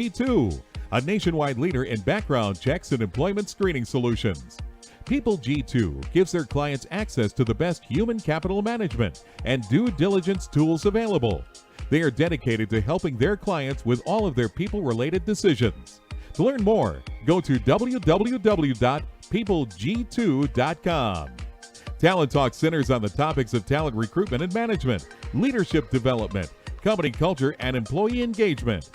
G2, a nationwide leader in background checks and employment screening solutions. People G2 gives their clients access to the best human capital management and due diligence tools available. They are dedicated to helping their clients with all of their people-related decisions. To learn more, go to www.peopleg2.com. Talent Talk centers on the topics of talent recruitment and management, leadership development, company culture, and employee engagement.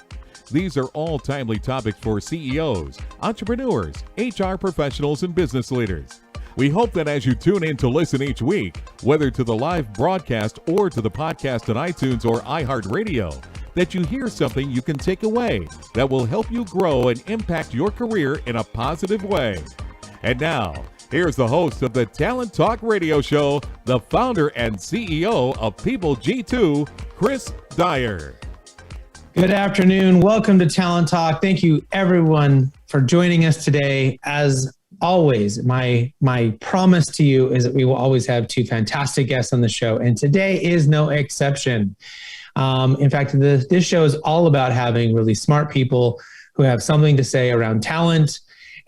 These are all timely topics for CEOs, entrepreneurs, HR professionals, and business leaders. We hope that as you tune in to listen each week, whether to the live broadcast or to the podcast on iTunes or iHeartRadio, that you hear something you can take away that will help you grow and impact your career in a positive way. And now, here's the host of the Talent Talk Radio Show, the founder and CEO of People G2, Chris Dyer. Good afternoon. Welcome to Talent Talk. Thank you, everyone, for joining us today. As always, my promise to you is that we will always have two fantastic guests on the show, and today is no exception. In fact, this show is all about having really smart people who have something to say around talent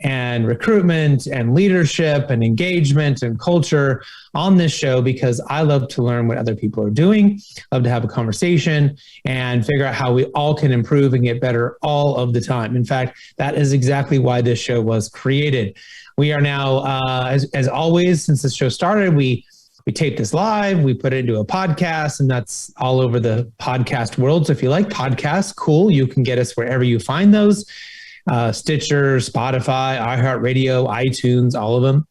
and recruitment and leadership and engagement and culture on this show, because I love to learn what other people are doing, love to have a conversation and figure out how we all can improve and get better all of the time. In fact, that is exactly why this show was created. We are now, as always, since this show started, we tape this live, we put it into a podcast, and that's all over the podcast world. So if you like podcasts, cool, you can get us wherever you find those. Stitcher, Spotify, iHeartRadio, iTunes, all of them.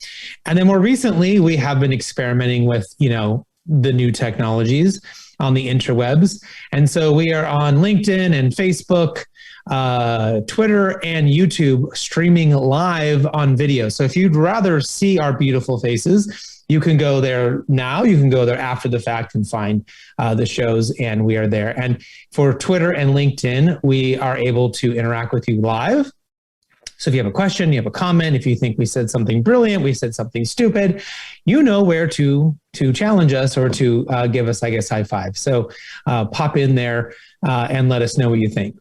And then more recently, we have been experimenting with, the new technologies on the interwebs. And so we are on LinkedIn and Facebook, Twitter, and YouTube, streaming live on video. So if you'd rather see our beautiful faces, you can go there now. You can go there after the fact and find the shows, and we are there. And for Twitter and LinkedIn, we are able to interact with you live. So if you have a question, you have a comment, if you think we said something brilliant, we said something stupid, you know where to challenge us or to give us, high five. So pop in there and let us know what you think.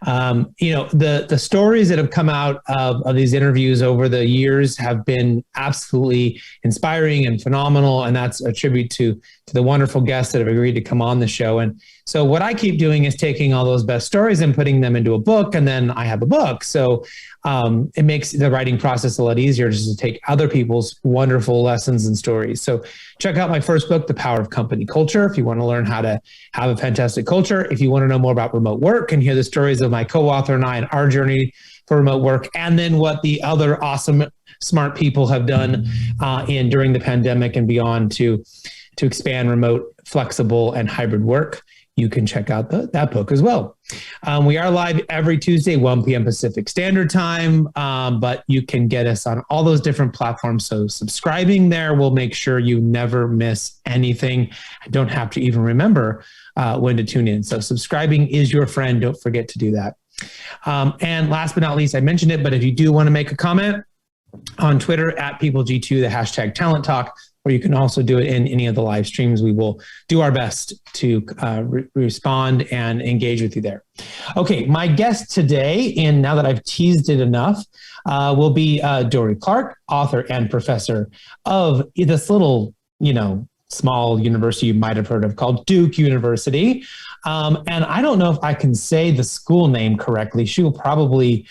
The stories that have come out of these interviews over the years have been absolutely inspiring and phenomenal. And that's a tribute to the wonderful guests that have agreed to come on the show. And so what I keep doing is taking all those best stories and putting them into a book, and then I have a book. So it makes the writing process a lot easier just to take other people's wonderful lessons and stories. So check out my first book, The Power of Company Culture, if you want to learn how to have a fantastic culture. If you want to know more about remote work and hear the stories of my co-author and I and our journey for remote work, and then what the other awesome, smart people have done during the pandemic and beyond to expand remote, flexible, and hybrid work, you can check out that book as well. We are live every Tuesday, 1 p.m. Pacific Standard Time, but you can get us on all those different platforms. So subscribing there will make sure you never miss anything. I don't have to even remember when to tune in. So subscribing is your friend. Don't forget to do that. And last but not least, I mentioned it, but if you do want to make a comment on Twitter at PeopleG2, the hashtag Talent Talk, or you can also do it in any of the live streams. We will do our best to respond and engage with you there. Okay, my guest today, and now that I've teased it enough, will be Dory Clark, author and professor of this little, small university you might have heard of called Duke University. And I don't know if I can say the school name correctly. She will probably...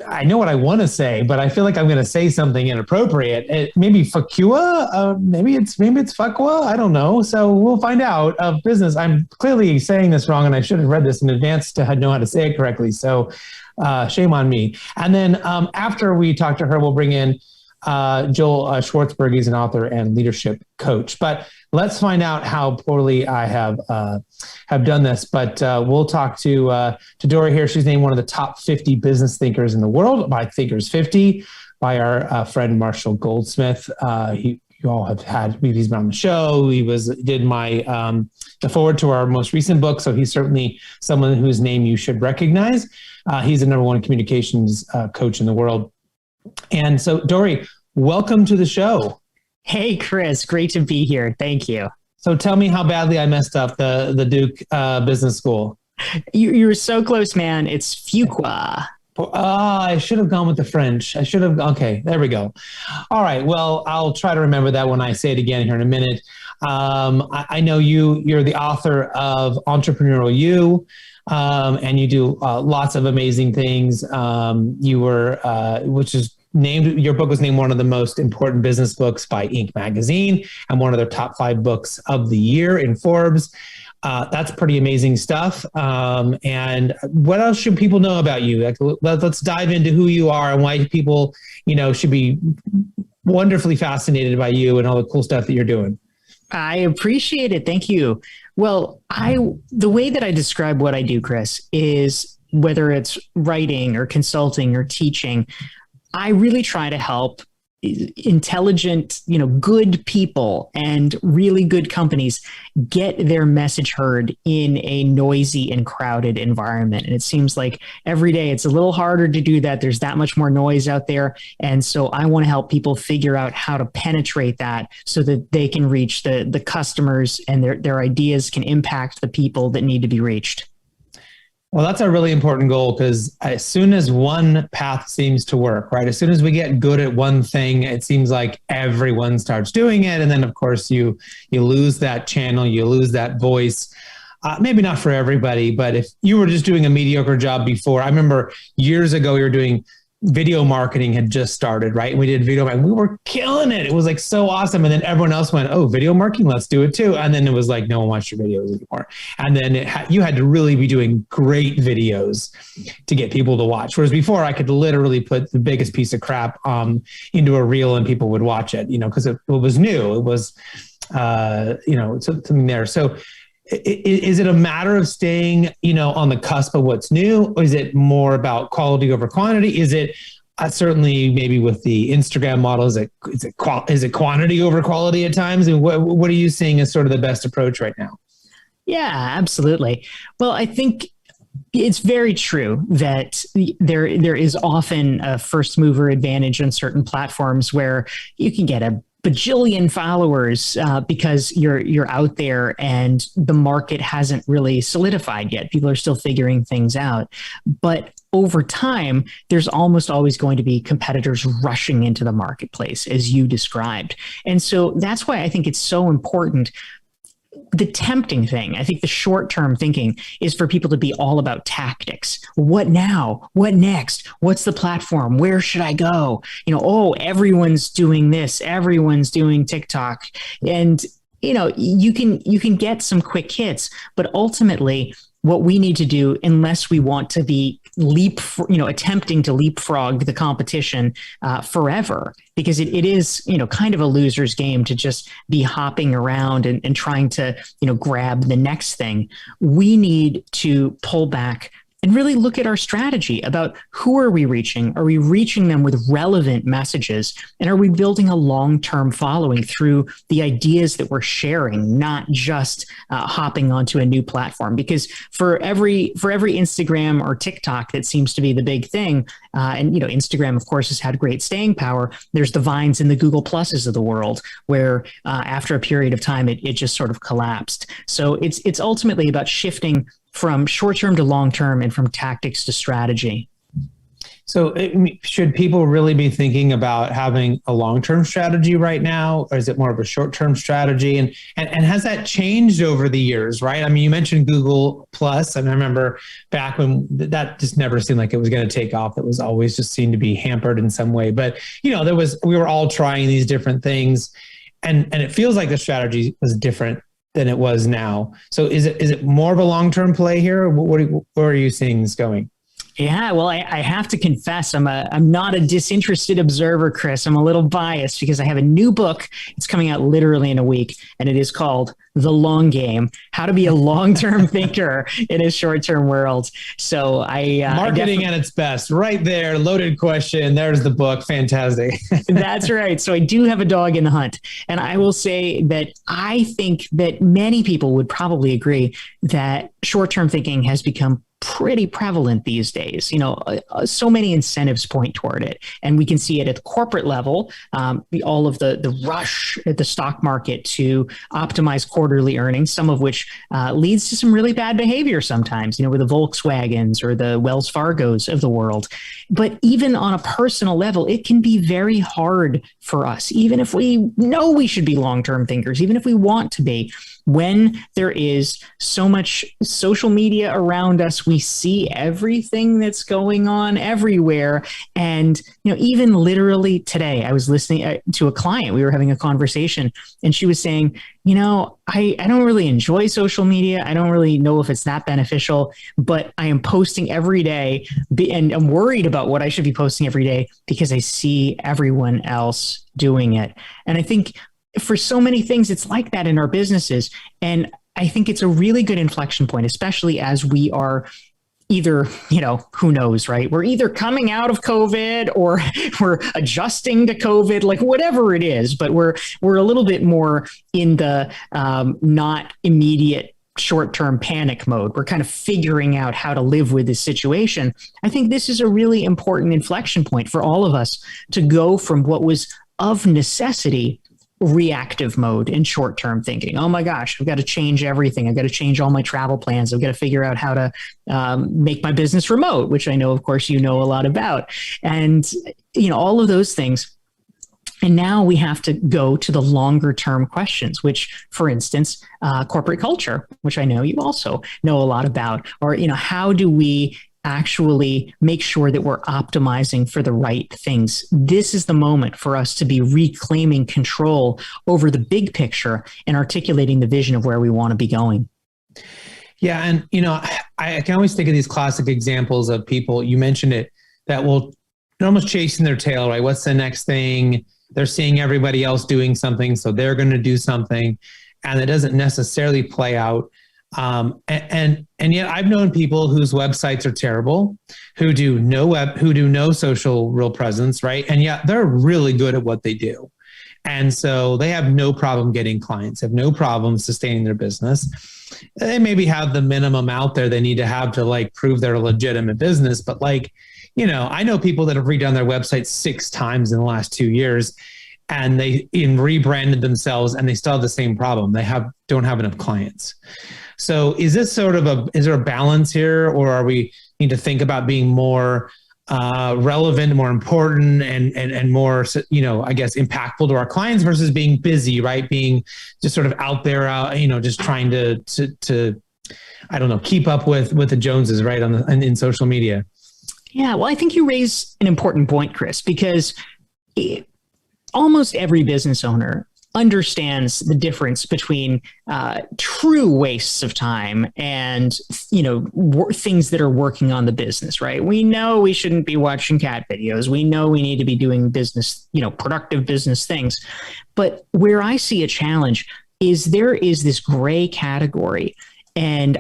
I know what I want to say, but I feel like I'm going to say something inappropriate. Maybe Fuqua, maybe it's Fuqua. I don't know. So we'll find out of business. I'm clearly saying this wrong, and I should have read this in advance to know how to say it correctly. So shame on me. And then after we talk to her, we'll bring in Joel Schwartzberg. He's an author and leadership coach. But let's find out how poorly I have done this. But we'll talk to Dory here. She's named one of the top 50 business thinkers in the world by Thinkers 50 by our friend Marshall Goldsmith. You all have he's been on the show. He did my the forward to our most recent book. So he's certainly someone whose name you should recognize. He's the #1 communications coach in the world. And so, Dory, welcome to the show. Hey, Chris, great to be here. Thank you. So tell me how badly I messed up the Duke Business School. You're so close, man. It's Fuqua. I should have gone with the French. Okay, there we go. All right. Well, I'll try to remember that when I say it again here in a minute. I know you're the author of Entrepreneurial You, and you do lots of amazing things. Your book was named one of the most important business books by Inc. magazine and one of their top 5 books of the year in Forbes. That's pretty amazing stuff. And what else should people know about you? Let's dive into who you are and why people, should be wonderfully fascinated by you and all the cool stuff that you're doing. I appreciate it. Thank you. Well, the way that I describe what I do, Chris, is whether it's writing or consulting or teaching, I really try to help intelligent, good people and really good companies get their message heard in a noisy and crowded environment. And it seems like every day it's a little harder to do that. There's that much more noise out there. And so I want to help people figure out how to penetrate that so that they can reach the customers and their ideas can impact the people that need to be reached. Well, that's a really important goal because as soon as one path seems to work, right? As soon as we get good at one thing, it seems like everyone starts doing it. And then, of course, you lose that channel, you lose that voice. Maybe not for everybody, but if you were just doing a mediocre job before, I remember years ago, we were doing video marketing had just started, right? And we did video marketing. We were killing it. It was like so awesome. And then everyone else went, oh, video marketing, let's do it too. And then it was like, no one wants your videos anymore. And then you had to really be doing great videos to get people to watch. Whereas before I could literally put the biggest piece of crap into a reel and people would watch it, because it was new. It was, something there. So is it a matter of staying, on the cusp of what's new? Or is it more about quality over quantity? Is it certainly maybe with the Instagram model, is it quantity over quality at times? And what are you seeing as sort of the best approach right now? Yeah, absolutely. Well, I think it's very true that there is often a first mover advantage on certain platforms where you can get a bajillion followers because you're out there and the market hasn't really solidified yet. People are still figuring things out. But over time, there's almost always going to be competitors rushing into the marketplace, as you described. And so that's why I think it's so important. The tempting thing, I think the short-term thinking is for people to be all about tactics. What now? What next? What's the platform? Where should I go? Everyone's doing this. Everyone's doing TikTok. And, you can get some quick hits, but ultimately what we need to do, unless we want to be attempting to leapfrog the competition forever, because it is, kind of a loser's game to just be hopping around and trying to, grab the next thing. We need to pull back and really look at our strategy about who are we reaching? Are we reaching them with relevant messages? And are we building a long-term following through the ideas that we're sharing, not just hopping onto a new platform? Because for every Instagram or TikTok that seems to be the big thing, and Instagram, of course, has had great staying power. There's the Vines and the Google Pluses of the world, where after a period of time, it just sort of collapsed. So it's ultimately about shifting from short-term to long-term and from tactics to strategy. So should people really be thinking about having a long-term strategy right now, or is it more of a short-term strategy? And has that changed over the years, right? I mean, you mentioned Google Plus, and I remember back when that just never seemed like it was going to take off. It was always just seemed to be hampered in some way. But, we were all trying these different things, and it feels like the strategy was different than it was now. So is it more of a long-term play here? Where are you seeing this going? Yeah, well, I have to confess, I'm not a disinterested observer, Chris. I'm a little biased because I have a new book. It's coming out literally in a week, and it is called The Long Game: How to Be a Long-Term Thinker in a Short-Term World. So marketing at its best, right there. Loaded question. There's the book. Fantastic. That's right. So I do have a dog in the hunt, and I will say that I think that many people would probably agree that short-term thinking has become pretty prevalent these days. So many incentives point toward it, and we can see it at the corporate level. All of the rush at the stock market to optimize quarterly earnings, some of which leads to some really bad behavior sometimes, with the Volkswagens or the Wells Fargos of the world. But even on a personal level, it can be very hard for us, even if we know we should be long-term thinkers, even if we want to be. When there is so much social media around us, we see everything that's going on everywhere. And, even literally today, I was listening to a client. We were having a conversation, and she was saying, I don't really enjoy social media. I don't really know if it's that beneficial, but I am posting every day, and I'm worried about what I should be posting every day because I see everyone else doing it. And I think for so many things, it's like that in our businesses. And I think it's a really good inflection point, especially as we are either, who knows, right? We're either coming out of COVID or we're adjusting to COVID, like whatever it is, but we're a little bit more in the not immediate short-term panic mode. We're kind of figuring out how to live with this situation. I think this is a really important inflection point for all of us to go from what was of necessity reactive mode and short-term thinking. Oh my gosh, I've got to change everything. I've got to change all my travel plans. I've got to figure out how to make my business remote, which I know, of course, a lot about. And, all of those things. And now we have to go to the longer term questions, which, for instance, corporate culture, which I know you also know a lot about, or, how do we actually make sure that we're optimizing for the right things? This is the moment for us to be reclaiming control over the big picture and articulating the vision of where we want to be going. Yeah. And, I can always think of these classic examples of people, you mentioned it, that will, they're almost chasing their tail, right? What's the next thing? They're seeing everybody else doing something, so they're going to do something, and it doesn't necessarily play out. And yet I've known people whose websites are terrible, who do no social real presence, right? And yet they're really good at what they do. And so they have no problem getting clients, have no problem sustaining their business. They maybe have the minimum out there they need to have to prove they're a legitimate business. But I know people that have redone their website 6 times in the last 2 years, and they rebranded themselves, and they still have the same problem. They don't have enough clients. So is this is there a balance here, or are we need to think about being more relevant, more important, and more, I guess, impactful to our clients versus being busy, right? Being just sort of out there, just trying to I don't know, keep up with the Joneses, right? In social media. Yeah, well, I think you raise an important point, Chris, because almost every business owner understands the difference between true wastes of time and, things that are working on the business, right? We know we shouldn't be watching cat videos. We know we need to be doing business, productive business things. But where I see a challenge is there is this gray category, and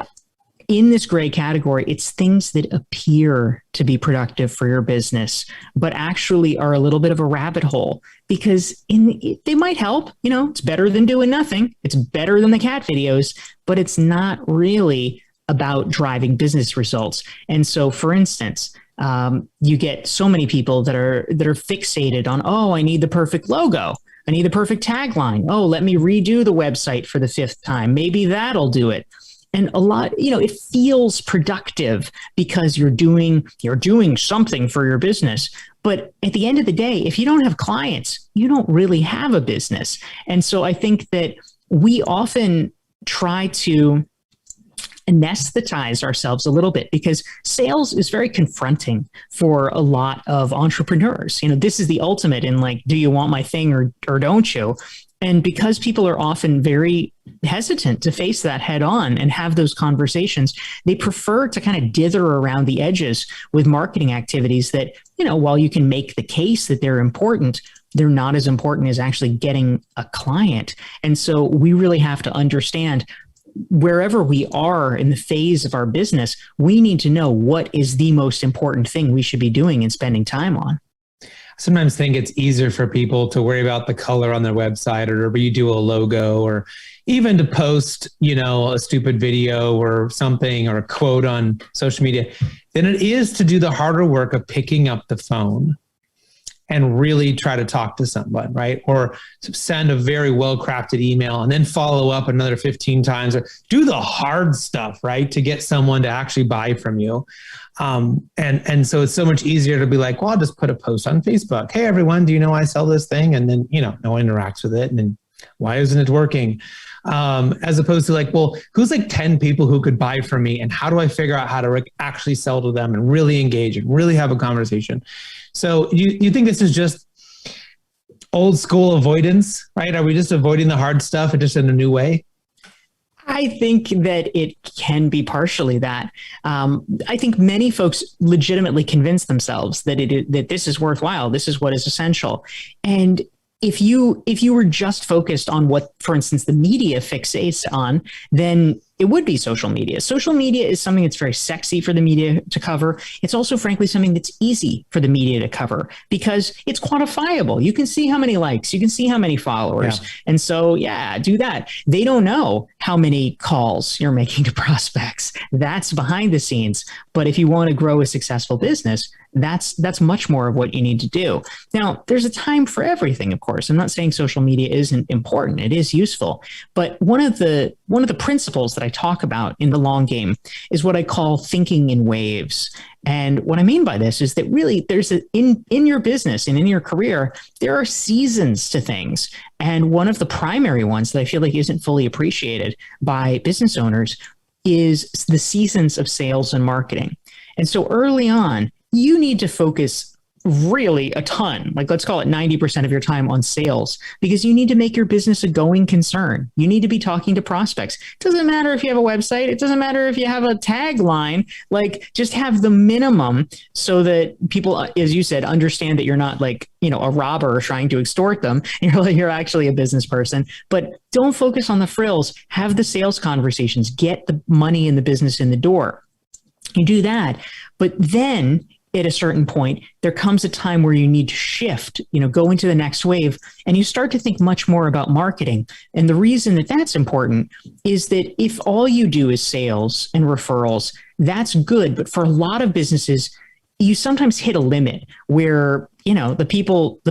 in this gray category, it's things that appear to be productive for your business, but actually are a little bit of a rabbit hole, because they might help. It's better than doing nothing. It's better than the cat videos, but it's not really about driving business results. And so, for instance, you get so many people that are fixated on, I need the perfect logo. I need the perfect tagline. Let me redo the website for the 5th time. Maybe that'll do it. And a lot, it feels productive because you're doing something for your business. But at the end of the day, if you don't have clients, you don't really have a business. And so I think that we often try to anesthetize ourselves a little bit, because sales is very confronting for a lot of entrepreneurs. This is the ultimate in do you want my thing or don't you? And because people are often very hesitant to face that head on and have those conversations, they prefer to kind of dither around the edges with marketing activities that, while you can make the case that they're important, they're not as important as actually getting a client. And so we really have to understand, wherever we are in the phase of our business, we need to know what is the most important thing we should be doing and spending time on. sometimes think it's easier for people to worry about the color on their website or redo a logo or even to post, a stupid video or something or a quote on social media than it is to do the harder work of picking up the phone and really try to talk to someone, right? Or send a very well-crafted email and then follow up another 15 times or do the hard stuff, right? To get someone to actually buy from you. And so it's so much easier to be like, well, I'll just put a post on Facebook. Hey, everyone, do you know I sell this thing? And then, no one interacts with it. And then why isn't it working? As opposed to like, well, who's like 10 people who could buy from me? And how do I figure out how to actually sell to them and really engage and really have a conversation? So you think this is just old school avoidance, right? Are we just avoiding the hard stuff and just in a new way? I think that it can be partially that. I think many folks legitimately convince themselves that that this is worthwhile. This is what is essential. And if you were just focused on what, for instance, the media fixates on, then it would be social media. Social media is something that's very sexy for the media to cover. It's also, frankly, something that's easy for the media to cover because it's quantifiable. You can see how many likes, you can see how many followers. Yeah. And so, do that. They don't know how many calls you're making to prospects. That's behind the scenes. But if you want to grow a successful business, that's much more of what you need to do. Now, there's a time for everything, of course. I'm not saying social media isn't important. It is useful. But one of the principles that I talk about in the long game is what I call thinking in waves. And what I mean by this is that really there's in your business and in your career, there are seasons to things. And one of the primary ones that I feel like isn't fully appreciated by business owners is the seasons of sales and marketing. And so early on, you need to focus really a ton, like let's call it 90% of your time on sales, because you need to make your business a going concern. You need to be talking to prospects. It doesn't matter if you have a website. It doesn't matter if you have a tagline, like just have the minimum so that people, as you said, understand that you're not like, a robber trying to extort them. You're actually a business person, but don't focus on the frills. Have the sales conversations, get the money in the business in the door. You do that, but then at a certain point, there comes a time where you need to shift, go into the next wave, and you start to think much more about marketing. And the reason that that's important is that if all you do is sales and referrals, that's good. But for a lot of businesses, you sometimes hit a limit where, the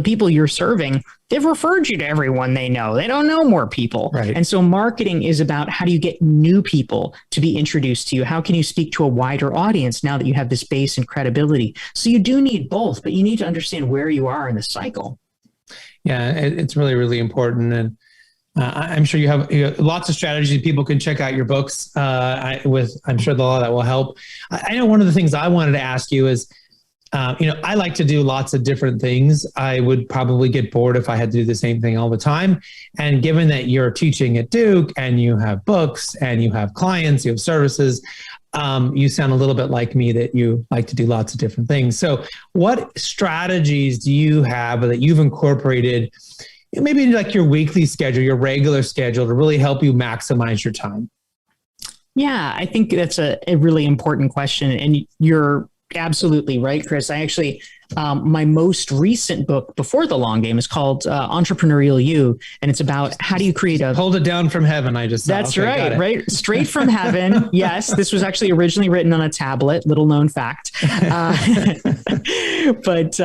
people you're serving, they've referred you to everyone they know. They don't know more people. Right. And so marketing is about how do you get new people to be introduced to you? How can you speak to a wider audience now that you have this base and credibility? So you do need both, but you need to understand where you are in the cycle. Yeah, it's really, really important. And I'm sure you have lots of strategies. People can check out your books. I'm sure a lot of that will help. I know one of the things I wanted to ask you is, I like to do lots of different things. I would probably get bored if I had to do the same thing all the time. And given that you're teaching at Duke and you have books and you have clients, you have services, you sound a little bit like me that you like to do lots of different things. So what strategies do you have that you've incorporated maybe like your weekly schedule, your regular schedule to really help you maximize your time? Yeah, I think that's a really important question. And you're absolutely right, Chris. I actually, my most recent book before the long game is called Entrepreneurial You. And it's about how do you create a... Hold it down from heaven, I just saw. That's okay, right? Straight from heaven. Yes, this was actually originally written on a tablet, little known fact. But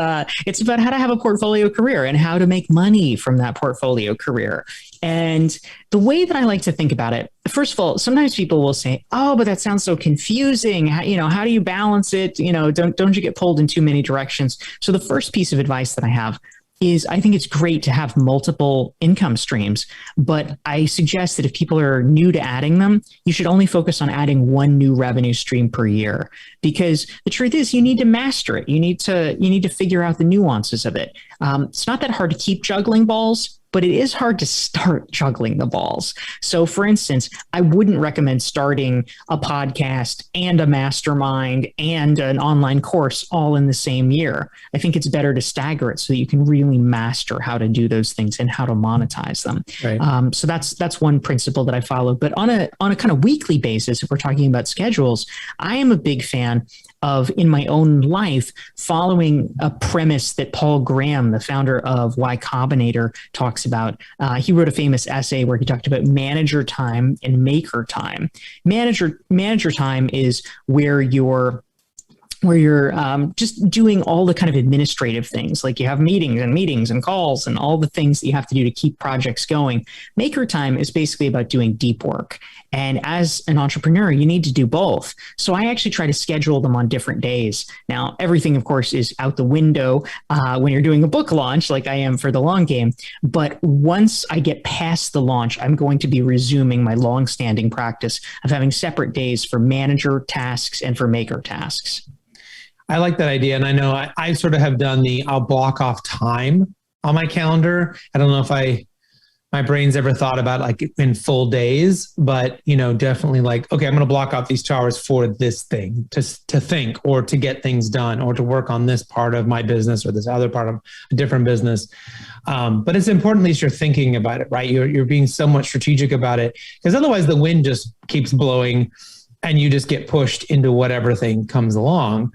it's about how to have a portfolio career and how to make money from that portfolio career. And the way that I like to think about it, first of all, sometimes people will say, oh, but that sounds so confusing. How do you balance it? Don't you get pulled in too many directions? So the first piece of advice that I have is I think it's great to have multiple income streams, but I suggest that if people are new to adding them, you should only focus on adding one new revenue stream per year, because the truth is you need to master it. You need to figure out the nuances of it. It's not that hard to keep juggling balls, but it is hard to start juggling the balls. So for instance, I wouldn't recommend starting a podcast and a mastermind and an online course all in the same year. I think it's better to stagger it so that you can really master how to do those things and how to monetize them. Right. So that's one principle that I follow. But on a kind of weekly basis, if we're talking about schedules, I am a big fan of, in my own life, following a premise that Paul Graham, the founder of Y Combinator, talks about. He wrote a famous essay where he talked about manager time and maker time. Manager time is where you're just doing all the kind of administrative things, like you have meetings and calls and all the things that you have to do to keep projects going. Maker time is basically about doing deep work. And as an entrepreneur, you need to do both. So I actually try to schedule them on different days. Now, everything, of course, is out the window when you're doing a book launch, like I am for the long game. But once I get past the launch, I'm going to be resuming my long-standing practice of having separate days for manager tasks and for maker tasks. I like that idea. And I know I sort of have done I'll block off time on my calendar. I don't know if my brain's ever thought about like in full days, but definitely like, okay, I'm going to block off these 2 hours for this thing to think or to get things done or to work on this part of my business or this other part of a different business. But it's important at least you're thinking about it, right? You're being somewhat strategic about it, because otherwise the wind just keeps blowing and you just get pushed into whatever thing comes along.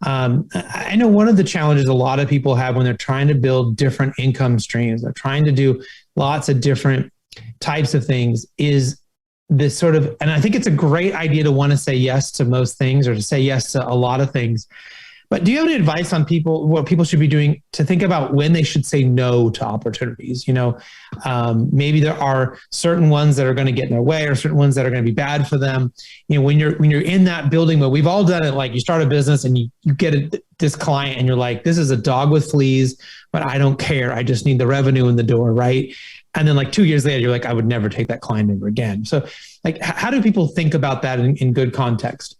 I know one of the challenges a lot of people have when they're trying to build different income streams, they're trying to do lots of different types of things, is this sort of, and I think it's a great idea to want to say yes to most things or to say yes to a lot of things. But do you have any advice on what people should be doing to think about when they should say no to opportunities? Maybe there are certain ones that are going to get in their way or certain ones that are going to be bad for them. When you're in that building mode, we've all done it. Like you start a business and you get this client and you're like, this is a dog with fleas, but I don't care. I just need the revenue in the door, right? And then like 2 years later, you're like, I would never take that client ever again. So like, how do people think about that in good context?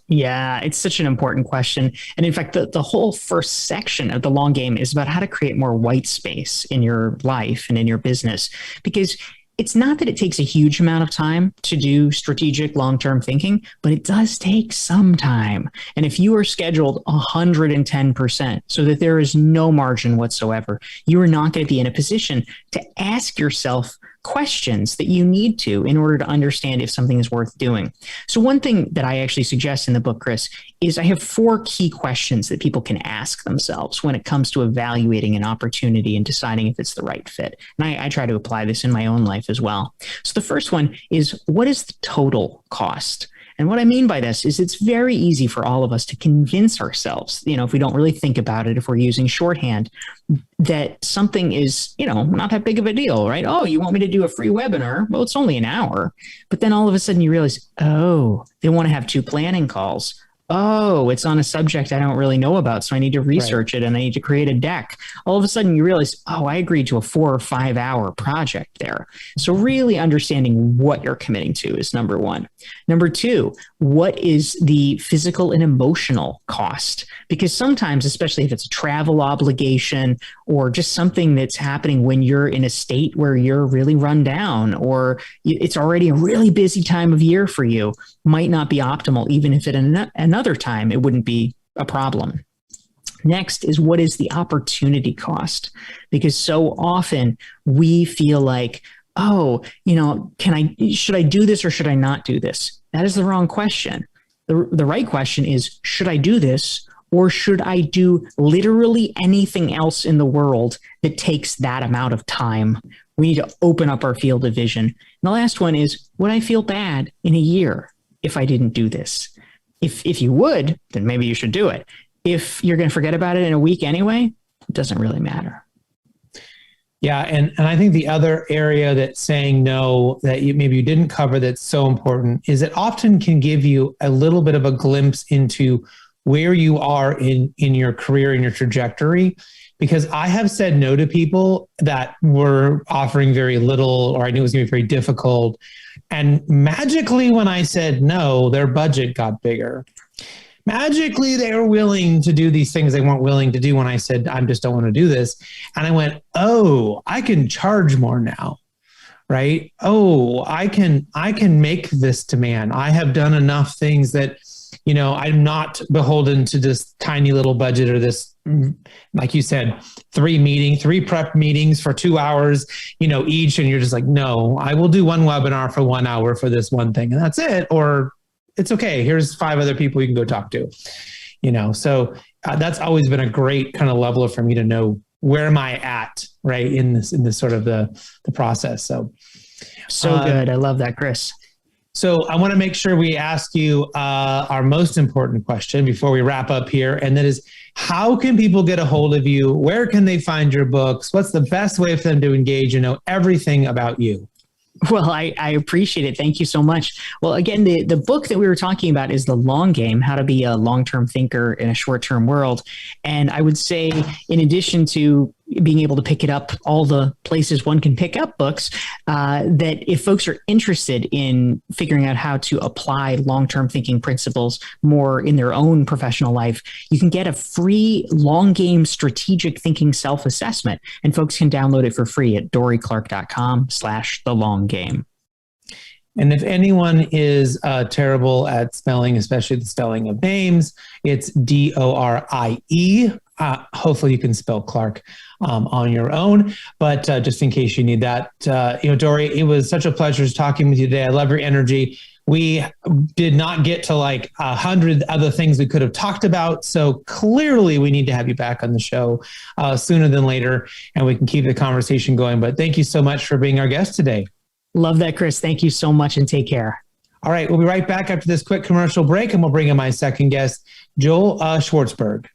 Yeah, it's such an important question. And in fact, the whole first section of the long game is about how to create more white space in your life and in your business, because it's not that it takes a huge amount of time to do strategic long-term thinking, but it does take some time. And if you are scheduled 110% so that there is no margin whatsoever, you are not going to be in a position to ask yourself questions that you need to in order to understand if something is worth doing. So one thing that I actually suggest in the book, Chris, is I have 4 key questions that people can ask themselves when it comes to evaluating an opportunity and deciding if it's the right fit. And I try to apply this in my own life as well. So the first one is, what is the total cost? And what I mean by this is it's very easy for all of us to convince ourselves, if we don't really think about it, if we're using shorthand, that something is, not that big of a deal, right? Oh, you want me to do a free webinar? Well, it's only an hour. But then all of a sudden you realize, oh, they want to have 2 planning calls. Oh, it's on a subject I don't really know about, so I need to research it and I need to create a deck. All of a sudden you realize, oh, I agreed to a 4 or 5 hour project there. So really understanding what you're committing to is number 1. Number 2, what is the physical and emotional cost? Because sometimes, especially if it's a travel obligation or just something that's happening when you're in a state where you're really run down or it's already a really busy time of year for you, might not be optimal, even if at another time it wouldn't be a problem. Next is, what is the opportunity cost? Because so often we feel like, oh, should I do this or should I not do this? That is the wrong question. The right question is, should I do this or should I do literally anything else in the world that takes that amount of time? We need to open up our field of vision. And the last one is, would I feel bad in a year if I didn't do this? If you would, then maybe you should do it. If you're going to forget about it in a week anyway, it doesn't really matter. Yeah. And I think the other area that saying no that maybe you didn't cover that's so important is it often can give you a little bit of a glimpse into where you are in your career and your trajectory. Because I have said no to people that were offering very little, or I knew it was going to be very difficult. And magically, when I said no, their budget got bigger. Magically, they were willing to do these things they weren't willing to do when I said, I just don't want to do this. And I went, oh, I can charge more now, right? Oh, I can make this demand. I have done enough things that, I'm not beholden to this tiny little budget or this, like you said, 3 prep meetings for 2 hours, each. And you're just like, no, I will do one webinar for 1 hour for this one thing and that's it. Or it's okay. Here's 5 other people you can go talk to, so that's always been a great kind of leveler for me to know where am I at, right, in this sort of the process. So good. I love that, Chris. So I want to make sure we ask you our most important question before we wrap up here. And that is, how can people get a hold of you? Where can they find your books? What's the best way for them to engage and know everything about you? Well, I appreciate it. Thank you so much. Well, again, the book that we were talking about is The Long Game, How to Be a Long-Term Thinker in a Short-Term World. And I would say, in addition to being able to pick it up all the places one can pick up books, that if folks are interested in figuring out how to apply long-term thinking principles more in their own professional life, you can get a free Long Game strategic thinking self-assessment, and folks can download it for free at DorieClark.com/the long game. And if anyone is terrible at spelling, especially the spelling of names, it's Dorie. Hopefully you can spell Clark on your own, but just in case you need that, Dorie, it was such a pleasure talking with you today. I love your energy. We did not get to 100 other things we could have talked about. So clearly we need to have you back on the show sooner than later, and we can keep the conversation going. But thank you so much for being our guest today. Love that, Chris. Thank you so much, and take care. All right. We'll be right back after this quick commercial break, and we'll bring in my second guest, Joel Schwartzberg.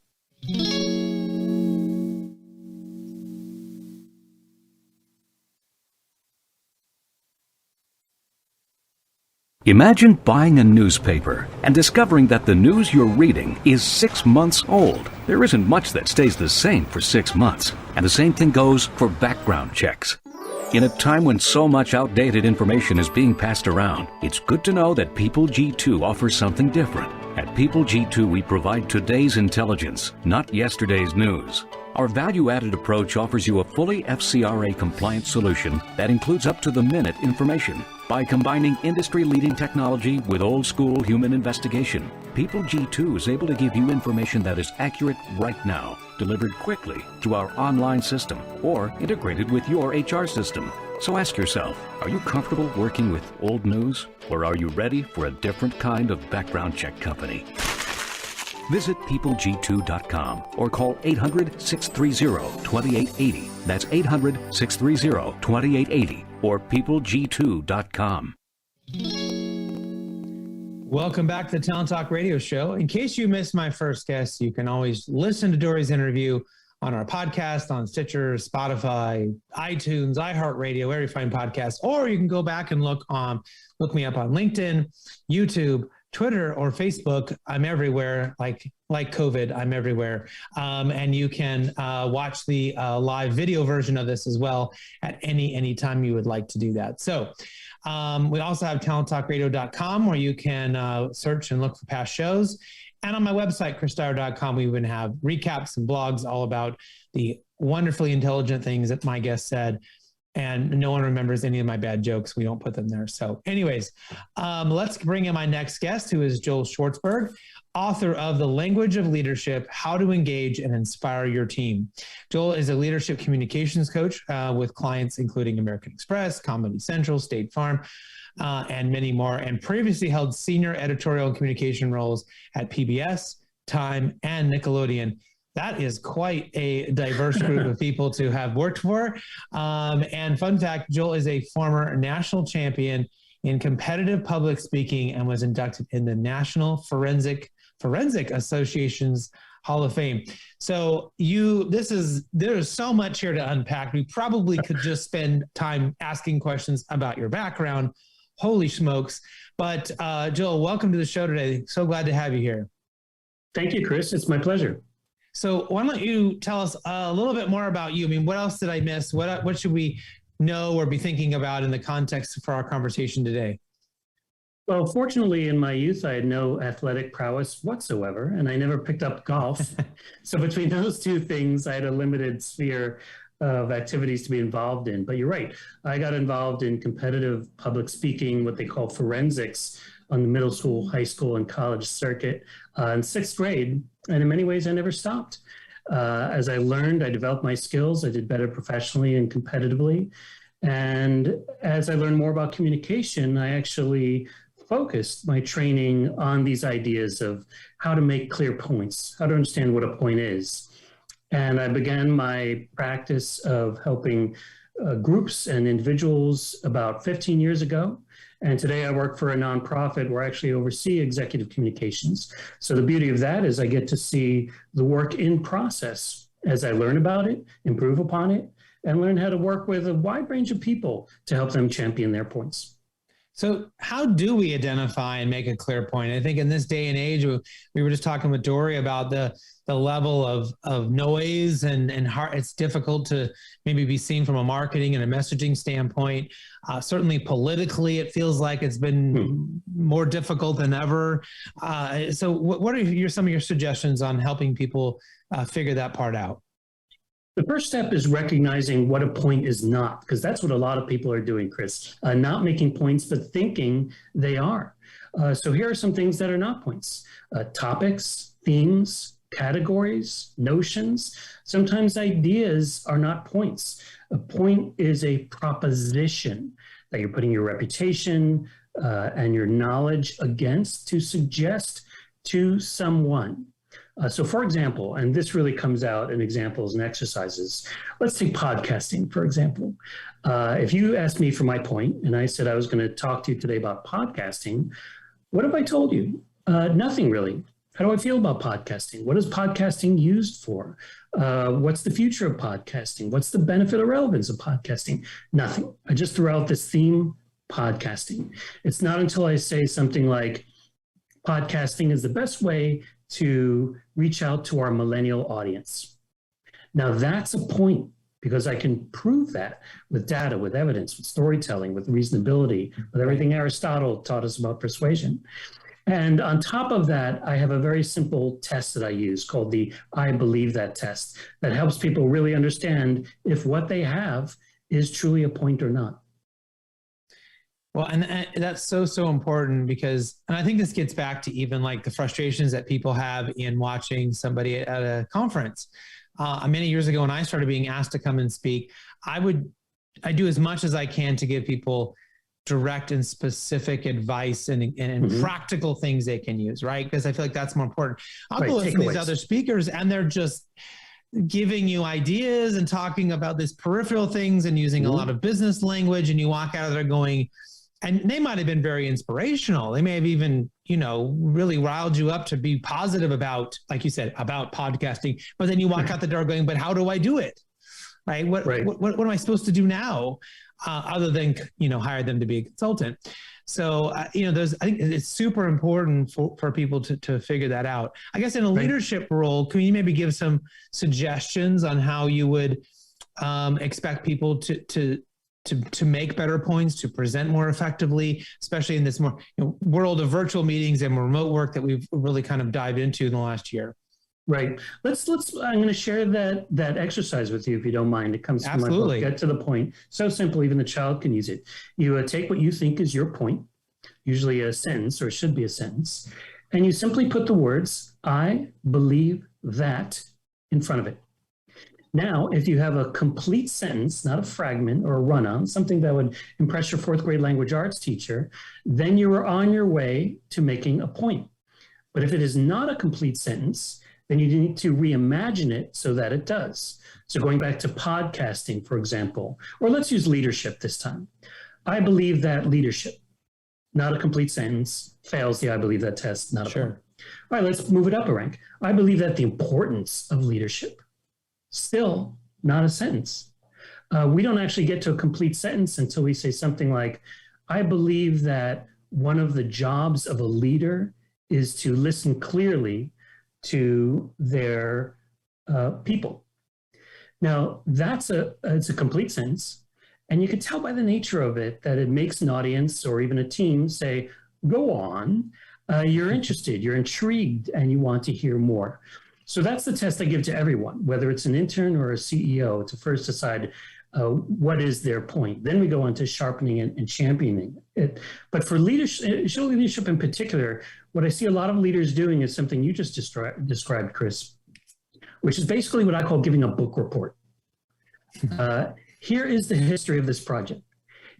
Imagine buying a newspaper and discovering that the news you're reading is 6 months old. There isn't much that stays the same for 6 months, and the same thing goes for background checks. In a time when so much outdated information is being passed around, it's good to know that People G2 offers something different. At People G2, we provide today's intelligence, not yesterday's news. Our value-added approach offers you a fully FCRA-compliant solution that includes up-to-the-minute information. By combining industry-leading technology with old-school human investigation, People G2 is able to give you information that is accurate right now, delivered quickly through our online system or integrated with your HR system. So ask yourself, are you comfortable working with old news, or are you ready for a different kind of background check company? Visit peopleg2.com or call 800-630-2880. That's 800-630-2880 or peopleg2.com. Welcome back to the Talent Talk Radio Show. In case you missed my first guest, you can always listen to Dorie's interview on our podcast on Stitcher, Spotify, iTunes, iHeartRadio, where you find podcasts, or you can go back and look me up on LinkedIn, YouTube, Twitter, or Facebook. I'm everywhere, like COVID, I'm everywhere. And you can watch the live video version of this as well at any time you would like to do that. So we also have talenttalkradio.com, where you can search and look for past shows. And on my website, chrisdyer.com, we even have recaps and blogs all about the wonderfully intelligent things that my guest said. And no one remembers any of my bad jokes. We don't put them there. So anyways, let's bring in my next guest, who is Joel Schwartzberg, author of The Language of Leadership, How to Engage and Inspire Your Team. Joel is a leadership communications coach with clients including American Express, Comedy Central, State Farm, and many more, and previously held senior editorial and communication roles at PBS, Time, and Nickelodeon. That is quite a diverse group of people to have worked for. And fun fact, Joel is a former national champion in competitive public speaking and was inducted in the National Forensic Association's Hall of Fame. So there's so much here to unpack. We probably could just spend time asking questions about your background. Holy smokes. But Joel, welcome to the show today. So glad to have you here. Thank you, Chris. It's my pleasure. So why don't you tell us a little bit more about you? I mean, what else did I miss? What should we know or be thinking about in the context for our conversation today? Well, fortunately, in my youth, I had no athletic prowess whatsoever, and I never picked up golf. So between those two things, I had a limited sphere of activities to be involved in. But you're right. I got involved in competitive public speaking, what they call forensics, on the middle school, high school, and college circuit in sixth grade. And in many ways, I never stopped. As I learned, I developed my skills. I did better professionally and competitively. And as I learned more about communication, I actually focused my training on these ideas of how to make clear points, how to understand what a point is. And I began my practice of helping groups and individuals about 15 years ago. And today I work for a nonprofit where I actually oversee executive communications. So the beauty of that is I get to see the work in process as I learn about it, improve upon it, and learn how to work with a wide range of people to help them champion their points. So how do we identify and make a clear point? I think in this day and age, we were just talking with Dory about the level of noise and it's difficult to maybe be seen from a marketing and a messaging standpoint. Certainly politically, it feels like it's been more difficult than ever. So what are some of your suggestions on helping people figure that part out? The first step is recognizing what a point is not, because that's what a lot of people are doing, Chris. Not making points, but thinking they are. So here are some things that are not points. Topics, themes, categories, notions. Sometimes ideas are not points. A point is a proposition that you're putting your reputation and your knowledge against to suggest to someone. So for example, and this really comes out in examples and exercises, let's take podcasting, for example. If you asked me for my point and I said I was going to talk to you today about podcasting, what have I told you? Nothing really. How do I feel about podcasting? What is podcasting used for? What's the future of podcasting? What's the benefit or relevance of podcasting? Nothing. I just threw out this theme, podcasting. It's not until I say something like, podcasting is the best way to reach out to our millennial audience. Now that's a point because I can prove that with data, with evidence, with storytelling, with reasonability, with everything Aristotle taught us about persuasion. And on top of that, I have a very simple test that I use called the I believe that test that helps people really understand if what they have is truly a point or not. Well, and that's so important because, and I think this gets back to even like the frustrations that people have in watching somebody at a conference. Many years ago when I started being asked to come and speak, I do as much as I can to give people direct and specific advice and practical things they can use, right? Because I feel like that's more important. I'll go listen to these other speakers and they're just giving you ideas and talking about these peripheral things and using a lot of business language, and you walk out of there going, and they might have been very inspirational. They may have even, really riled you up to be positive about, like you said, about podcasting. But then you walk out the door going, but how do I do it? Right? What am I supposed to do now? Other than, hire them to be a consultant. So, I think it's super important for people to figure that out. I guess in a leadership role, can you maybe give some suggestions on how you would expect people to make better points, to present more effectively, especially in this more world of virtual meetings and remote work that we've really kind of dived into in the last year? Right. I'm going to share that exercise with you, if you don't mind. It comes from my book, Get to the Point. So simple, even a child can use it. You take what you think is your point, usually a sentence, or it should be a sentence, and you simply put the words, I believe that, in front of it. Now, if you have a complete sentence, not a fragment or a run-on, something that would impress your fourth grade language arts teacher, then you are on your way to making a point. But if it is not a complete sentence, then you need to reimagine it so that it does. So going back to podcasting, for example, or let's use leadership this time. I believe that leadership, not a complete sentence, fails the I believe that test, not a point. All right, let's move it up a rank. I believe that the importance of leadership, still not a sentence. We don't actually get to a complete sentence until we say something like, I believe that one of the jobs of a leader is to listen clearly to their people. Now, it's a complete sentence, and you can tell by the nature of it that it makes an audience or even a team say, go on, you're interested, you're intrigued, and you want to hear more. So that's the test I give to everyone, whether it's an intern or a CEO, to first decide what is their point. Then we go on to sharpening and championing it. But for leadership in particular, what I see a lot of leaders doing is something you just described, Chris, which is basically what I call giving a book report. Here is the history of this project.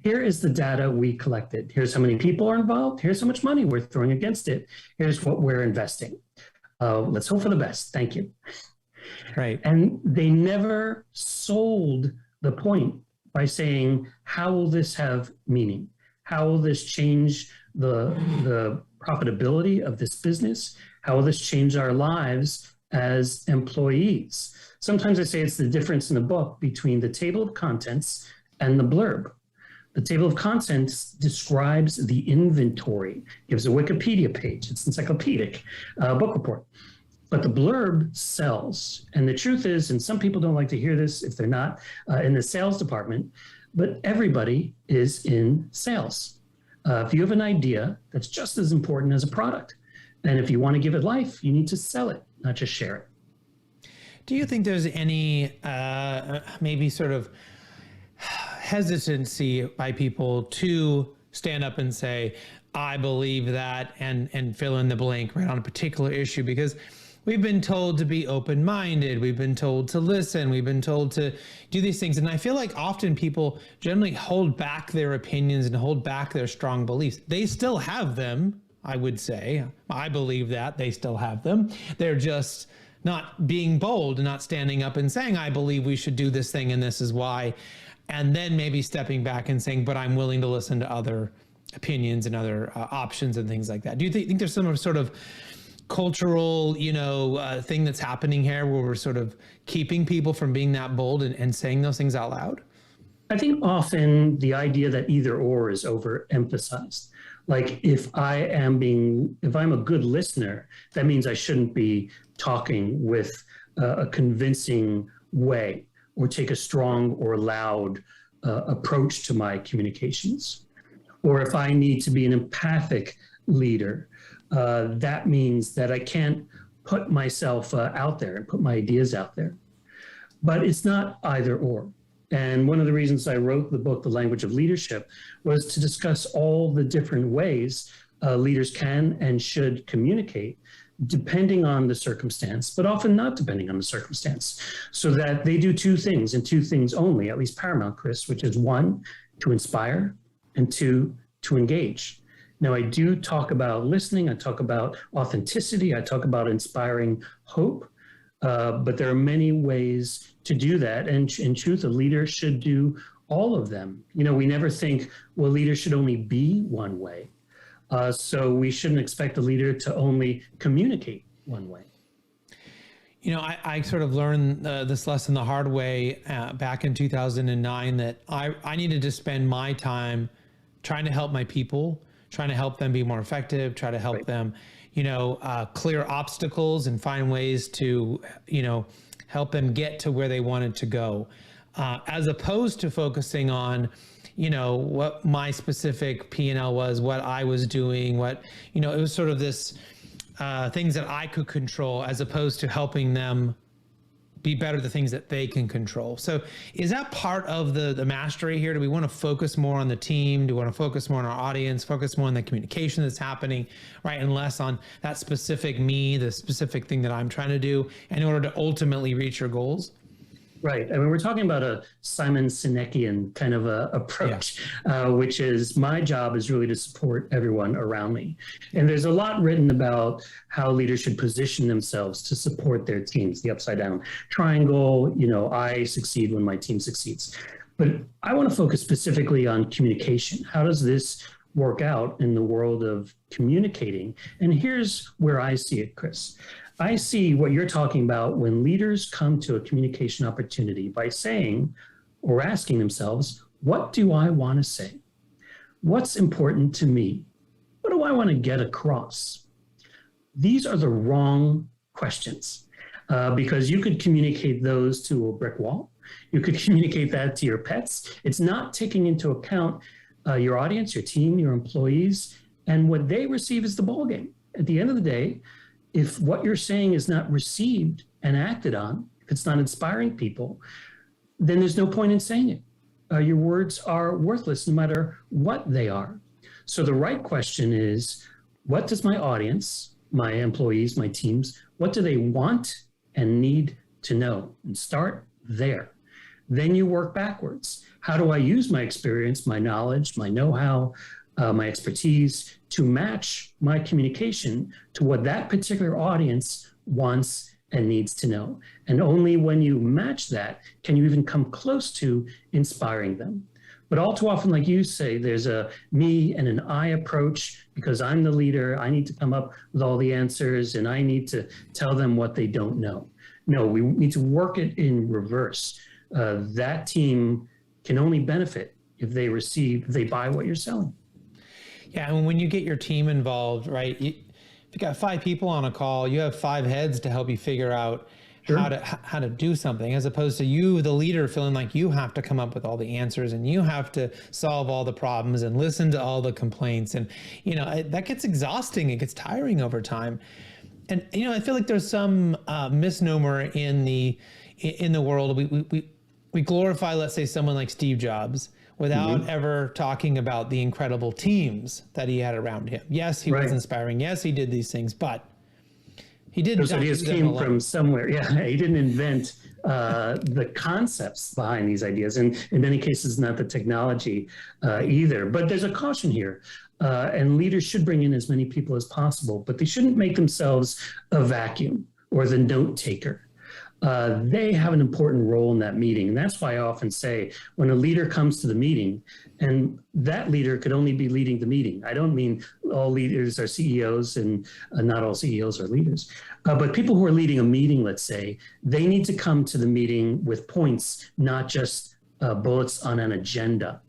Here is the data we collected. Here's how many people are involved. Here's how much money we're throwing against it. Here's what we're investing. Let's hope for the best. Thank you. Right. And they never sold the point by saying, how will this have meaning? How will this change the profitability of this business? How will this change our lives as employees? Sometimes I say it's the difference in the book between the table of contents and the blurb. The table of contents describes the inventory, gives a Wikipedia page, it's encyclopedic book report. But the blurb sells. And the truth is, and some people don't like to hear this if they're not in the sales department, but everybody is in sales. If you have an idea, that's just as important as a product. And if you want to give it life, you need to sell it, not just share it. Do you think there's any maybe sort of hesitancy by people to stand up and say, I believe that, and fill in the blank right on a particular issue? Because we've been told to be open-minded. We've been told to listen. We've been told to do these things. And I feel like often people generally hold back their opinions and hold back their strong beliefs. They still have them, I would say. I believe that they still have them. They're just not being bold and not standing up and saying, I believe we should do this thing and this is why. And then maybe stepping back and saying, but I'm willing to listen to other opinions and other options and things like that. Do you think there's some sort of cultural, thing that's happening here where we're sort of keeping people from being that bold and saying those things out loud? I think often the idea that either or is overemphasized. Like if I'm a good listener, that means I shouldn't be talking with a convincing way or take a strong or loud approach to my communications. Or if I need to be an empathic leader, that means that I can't put myself out there and put my ideas out there. But it's not either or. And one of the reasons I wrote the book, The Language of Leadership, was to discuss all the different ways leaders can and should communicate, depending on the circumstance, but often not depending on the circumstance, so that they do two things and two things only, at least paramount, Chris, which is one, to inspire, and two, to engage. Now, I do talk about listening, I talk about authenticity, I talk about inspiring hope, but there are many ways to do that. And in truth, a leader should do all of them. We never think, well, leaders should only be one way. So we shouldn't expect a leader to only communicate one way. I sort of learned this lesson the hard way back in 2009, that I needed to spend my time trying to help my people, trying to help them be more effective, try to help them, clear obstacles and find ways to, help them get to where they wanted to go, as opposed to focusing on, what my specific P&L was, what I was doing, it was sort of this things that I could control, as opposed to helping them be better at the things that they can control. So is that part of the mastery here? Do we want to focus more on the team? Do we want to focus more on our audience, focus more on the communication that's happening, right? And less on that specific me, the specific thing that I'm trying to do in order to ultimately reach your goals? Right. I mean, we're talking about a Simon Sinekian kind of a approach, which is my job is really to support everyone around me. And there's a lot written about how leaders should position themselves to support their teams, the upside down triangle, I succeed when my team succeeds. But I want to focus specifically on communication. How does this work out in the world of communicating? And here's where I see it, Chris. I see what you're talking about when leaders come to a communication opportunity by saying or asking themselves, what do I want to say? What's important to me? What do I want to get across? These are the wrong questions because you could communicate those to a brick wall. You could communicate that to your pets. It's not taking into account your audience, your team, your employees, and what they receive is the ballgame. At the end of the day, if what you're saying is not received and acted on, if it's not inspiring people, then there's no point in saying it. Your words are worthless no matter what they are. So the right question is, what does my audience, my employees, my teams, what do they want and need to know? And start there. Then you work backwards. How do I use my experience, my knowledge, my know-how, my expertise to match my communication to what that particular audience wants and needs to know? And only when you match that can you even come close to inspiring them. But all too often, like you say, there's a me and an I approach. Because I'm the leader, I need to come up with all the answers and I need to tell them what they don't know. No, we need to work it in reverse. That team can only benefit if they buy what you're selling. Yeah, and when you get your team involved, right? If you got 5 people on a call, you have 5 heads to help you figure out Sure. how to do something, as opposed to you, the leader, feeling like you have to come up with all the answers and you have to solve all the problems and listen to all the complaints. And, that gets exhausting. It gets tiring over time. And, I feel like there's some misnomer in the world. We glorify, let's say, someone like Steve Jobs without ever talking about the incredible teams that he had around him. Yes, he was inspiring. Yes, he did these things, but he didn't. Those ideas came from somewhere. Yeah, he didn't invent the concepts behind these ideas, and in many cases, not the technology either. But there's a caution here, and leaders should bring in as many people as possible, but they shouldn't make themselves a vacuum or the note taker. They have an important role in that meeting. And that's why I often say when a leader comes to the meeting, and that leader could only be leading the meeting. I don't mean all leaders are CEOs and not all CEOs are leaders. But people who are leading a meeting, let's say, they need to come to the meeting with points, not just bullets on an agenda.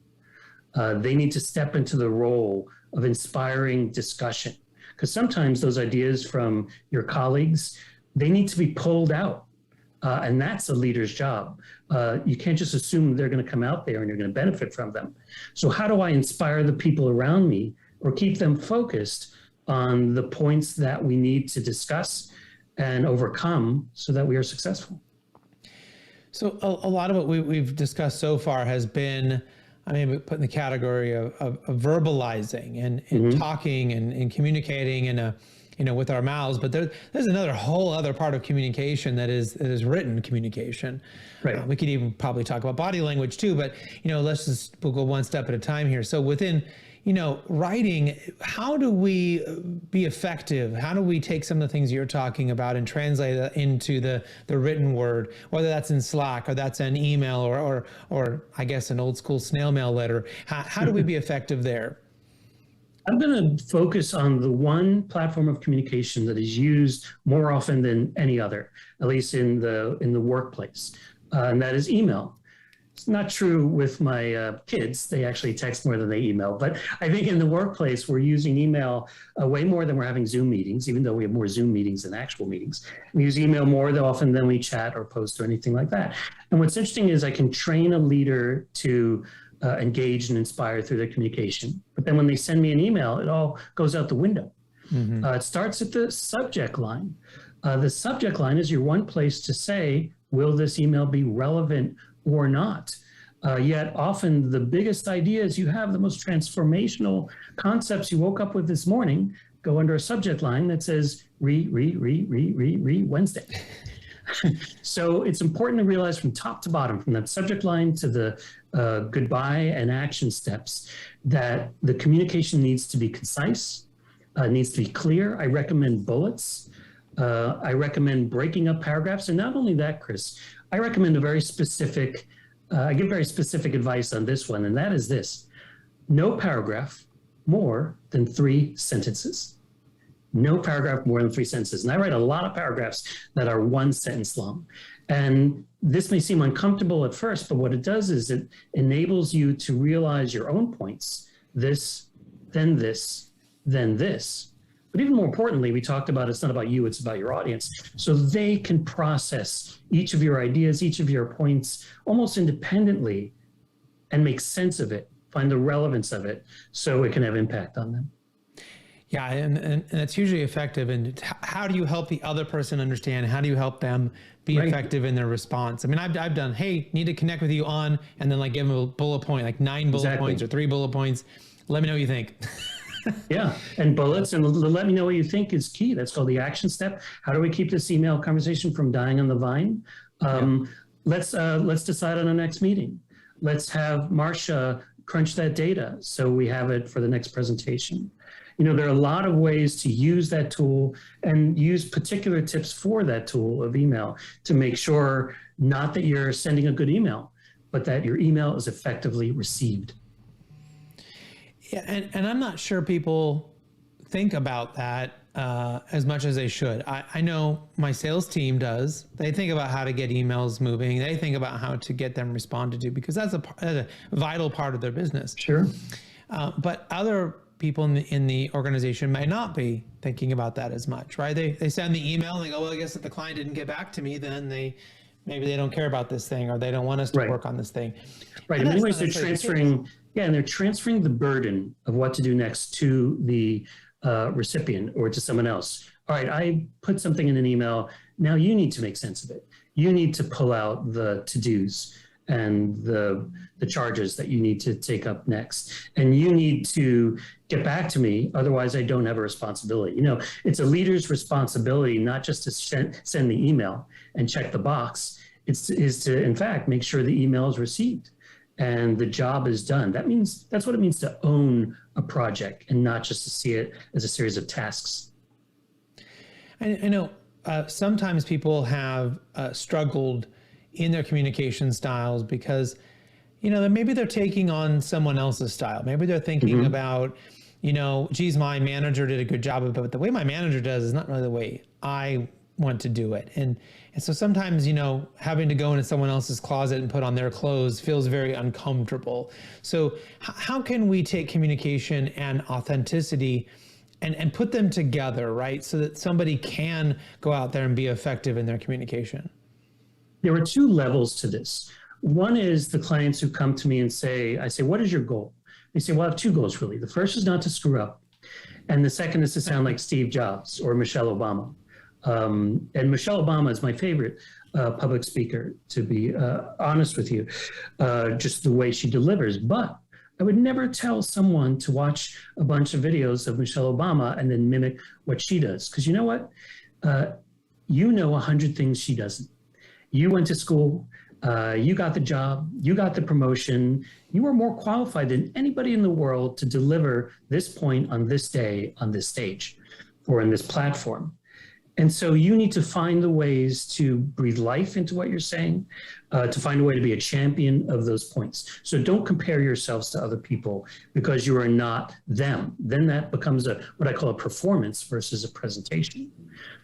They need to step into the role of inspiring discussion. Because sometimes those ideas from your colleagues, they need to be pulled out. And that's a leader's job. You can't just assume they're going to come out there and you're going to benefit from them. So how do I inspire the people around me or keep them focused on the points that we need to discuss and overcome so that we are successful? So a lot of what we've discussed so far has been, we put in the category of verbalizing and talking and communicating in a, with our mouths, but there's another whole other part of communication that is written communication. Right. We could even probably talk about body language too, but we'll go one step at a time here. So within, writing, how do we be effective? How do we take some of the things you're talking about and translate that into the written word, whether that's in Slack or that's an email or I guess an old school snail mail letter? How do we be effective there? I'm going to focus on the one platform of communication that is used more often than any other, at least in the workplace, and that is email. It's not true with my kids. They actually text more than they email. But I think in the workplace, we're using email way more than we're having Zoom meetings, even though we have more Zoom meetings than actual meetings. We use email more often than we chat or post or anything like that. And what's interesting is I can train a leader to engage and inspire through their communication. But then when they send me an email, it all goes out the window. It starts at the subject line. The subject line is your one place to say, will this email be relevant or not? Yet often the biggest ideas you have, the most transformational concepts you woke up with this morning, go under a subject line that says, Wednesday. So it's important to realize from top to bottom, from that subject line to the goodbye and action steps, that the communication needs to be concise, needs to be clear. I recommend bullets. I recommend breaking up paragraphs. And not only that, Chris, I recommend I give very specific advice on this one, and that is this: no paragraph more than 3 sentences. No paragraph more than 3 sentences. And I write a lot of paragraphs that are 1 sentence long. And this may seem uncomfortable at first, but what it does is it enables you to realize your own points. This, then this, then this. But even more importantly, we talked about it's not about you, it's about your audience. So they can process each of your ideas, each of your points almost independently and make sense of it, find the relevance of it so it can have impact on them. Yeah, and it's hugely effective. And how do you help the other person understand? How do you help them be effective in their response? I've done, hey, need to connect with you on, and then give them a bullet point, 9 bullet points or 3 bullet points. Let me know what you think. Yeah, and bullets, and let me know what you think is key. That's called the action step. How do we keep this email conversation from dying on the vine? let's decide on the next meeting. Let's have Marcia crunch that data so we have it for the next presentation. There are a lot of ways to use that tool and use particular tips for that tool of email to make sure not that you're sending a good email, but that your email is effectively received. Yeah, and I'm not sure people think about that as much as they should. I know my sales team does. They think about how to get emails moving. They think about how to get them responded to, because that's a vital part of their business. Sure. But other people in the organization may not be thinking about that as much, right? They send the email and they go, well, I guess if the client didn't get back to me, then maybe they don't care about this thing, or they don't want us to work on this thing. Right. In many ways, they're transferring, and they're transferring the burden of what to do next to the recipient or to someone else. All right, I put something in an email. Now you need to make sense of it. You need to pull out the to-dos and the charges that you need to take up next. And you need to get back to me, otherwise I don't have a responsibility. It's a leader's responsibility not just to send the email and check the box. Is to, in fact, make sure the email is received and the job is done. That's what it means to own a project and not just to see it as a series of tasks. I know sometimes people have struggled in their communication styles because, maybe they're taking on someone else's style. Maybe they're thinking about, geez, my manager did a good job of it, but the way my manager does is not really the way I want to do it. And so sometimes, having to go into someone else's closet and put on their clothes feels very uncomfortable. So how can we take communication and authenticity and put them together, right? So that somebody can go out there and be effective in their communication. There are two levels to this. One is the clients who come to me and I say, what is your goal? They say, well, I have two goals really. The first is not to screw up. And the second is to sound like Steve Jobs or Michelle Obama. And Michelle Obama is my favorite public speaker, to be honest with you, just the way she delivers. But I would never tell someone to watch a bunch of videos of Michelle Obama and then mimic what she does. Because you know what? 100 things she doesn't. You went to school, you got the job, you got the promotion, you are more qualified than anybody in the world to deliver this point on this day, on this stage, or in this platform. And so you need to find the ways to breathe life into what you're saying, to find a way to be a champion of those points. So don't compare yourselves to other people because you are not them. Then that becomes what I call a performance versus a presentation.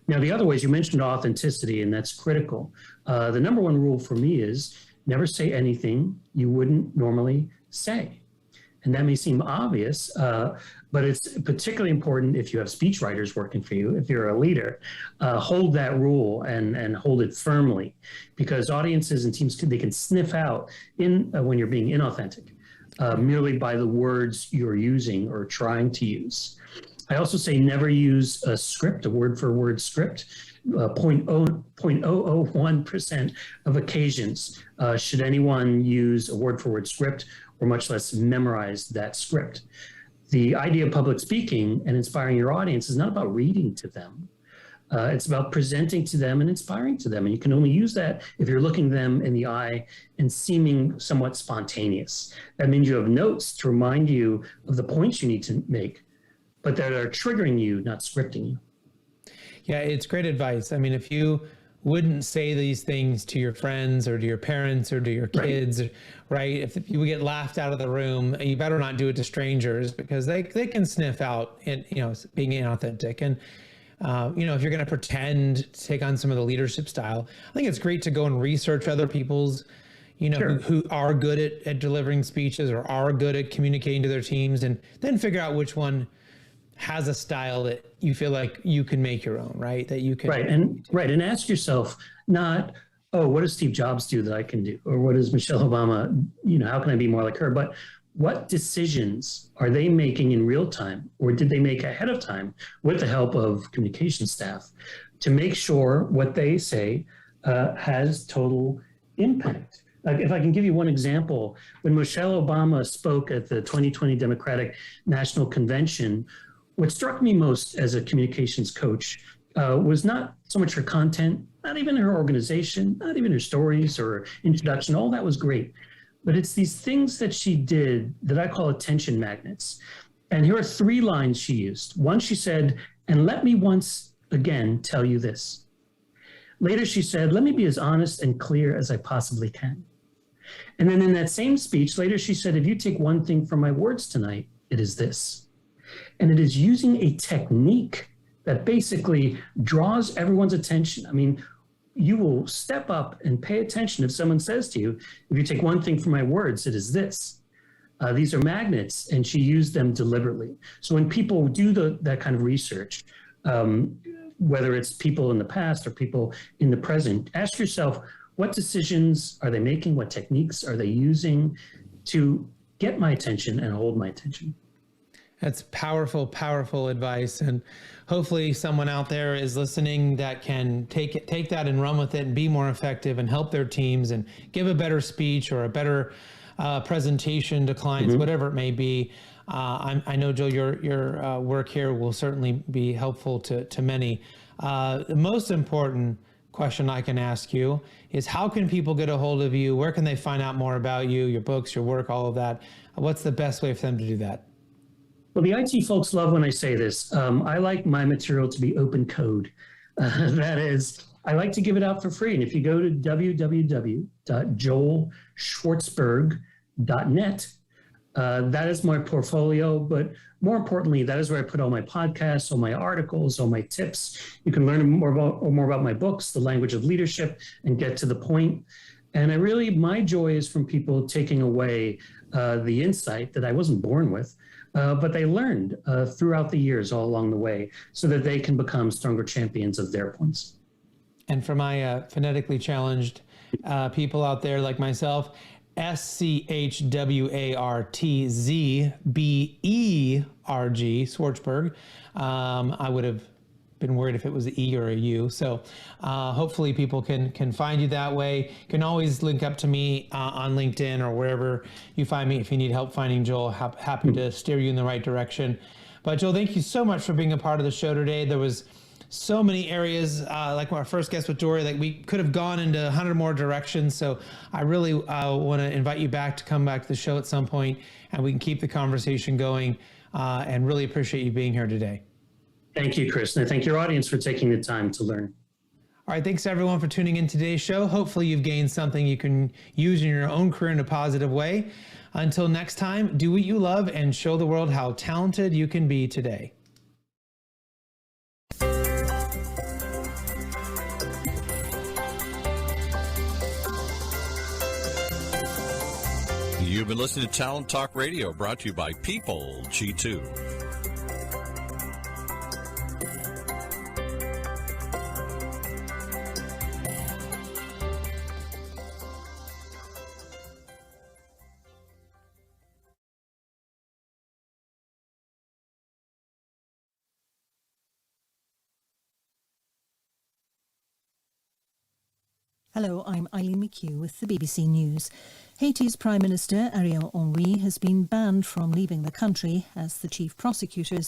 Now, the other ways, you mentioned authenticity, and that's critical. The number one rule for me is never say anything you wouldn't normally say. And that may seem obvious, but it's particularly important if you have speechwriters working for you, if you're a leader. Hold that rule and hold it firmly, because audiences and teams, they can sniff out when you're being inauthentic merely by the words you're using or trying to use. I also say never use a script, a word-for-word script. 0.001% of occasions should anyone use a word-for-word script, or much less memorize that script. The idea of public speaking and inspiring your audience is not about reading to them. It's about presenting to them and inspiring to them. And you can only use that if you're looking them in the eye and seeming somewhat spontaneous. That means you have notes to remind you of the points you need to make, but that are triggering you, not scripting you. Yeah, it's great advice. I mean, if you wouldn't say these things to your friends or to your parents or to your kids, right? If you get laughed out of the room, you better not do it to strangers, because they can sniff out being inauthentic. And if you're going to pretend to take on some of the leadership style, I think it's great to go and research other people's, who are good at delivering speeches or are good at communicating to their teams, and then figure out which one has a style that you feel like you can make your own, right? That you can. And ask yourself not, oh, what does Steve Jobs do that I can do? Or what does Michelle Obama, how can I be more like her? But what decisions are they making in real time, or did they make ahead of time with the help of communication staff to make sure what they say has total impact? If I can give you one example, when Michelle Obama spoke at the 2020 Democratic National Convention, what struck me most as a communications coach was not so much her content. not even her organization, not even her stories or introduction. All that was great. But it's these things that she did that I call attention magnets. And here are 3 lines she used. One, she said, "And let me once again tell you this." Later, she said, "Let me be as honest and clear as I possibly can." And then in that same speech, later she said, "If you take one thing from my words tonight, it is this." And it is using a technique that basically draws everyone's attention. I mean, you will step up and pay attention if someone says to you, "If you take one thing from my words, it is this." These are magnets, and she used them deliberately. So when people do that kind of research, whether it's people in the past or people in the present, ask yourself, what decisions are they making? What techniques are they using to get my attention and hold my attention? That's powerful, powerful advice. And hopefully someone out there is listening that can take that and run with it and be more effective and help their teams and give a better speech or a better presentation to clients, whatever it may be. I know, Joe, your work here will certainly be helpful to many. The most important question I can ask you is, how can people get a hold of you? Where can they find out more about you, your books, your work, all of that? What's the best way for them to do that? Well, the IT folks love when I say this. I like my material to be open code. That is, I like to give it out for free. And if you go to www.joelschwartzberg.net, that is my portfolio. But more importantly, that is where I put all my podcasts, all my articles, all my tips. You can learn more about my books, The Language of Leadership, and get to the point. And my joy is from people taking away the insight that I wasn't born with, but they learned throughout the years all along the way, so that they can become stronger champions of their points. And for my phonetically challenged people out there like myself, Schwartzberg, Schwartzberg. I would have been worried if it was an E or a U. So hopefully people can find you that way. You can always link up to me on LinkedIn or wherever you find me. If you need help finding Joel, happy to steer you in the right direction. But Joel, thank you so much for being a part of the show today. There was so many areas, like our first guest with Dory, that we could have gone into 100 more directions. So I really want to invite you back to come back to the show at some point, and we can keep the conversation going, and really appreciate you being here today. Thank you, Chris. And thank your audience for taking the time to learn. All right. Thanks everyone for tuning in today's show. Hopefully you've gained something you can use in your own career in a positive way. Until next time, do what you love and show the world how talented you can be today. You've been listening to Talent Talk Radio, brought to you by People G2. Hello, I'm Eileen McHugh with the BBC News. Haiti's Prime Minister Ariel Henry has been banned from leaving the country as the chief prosecutor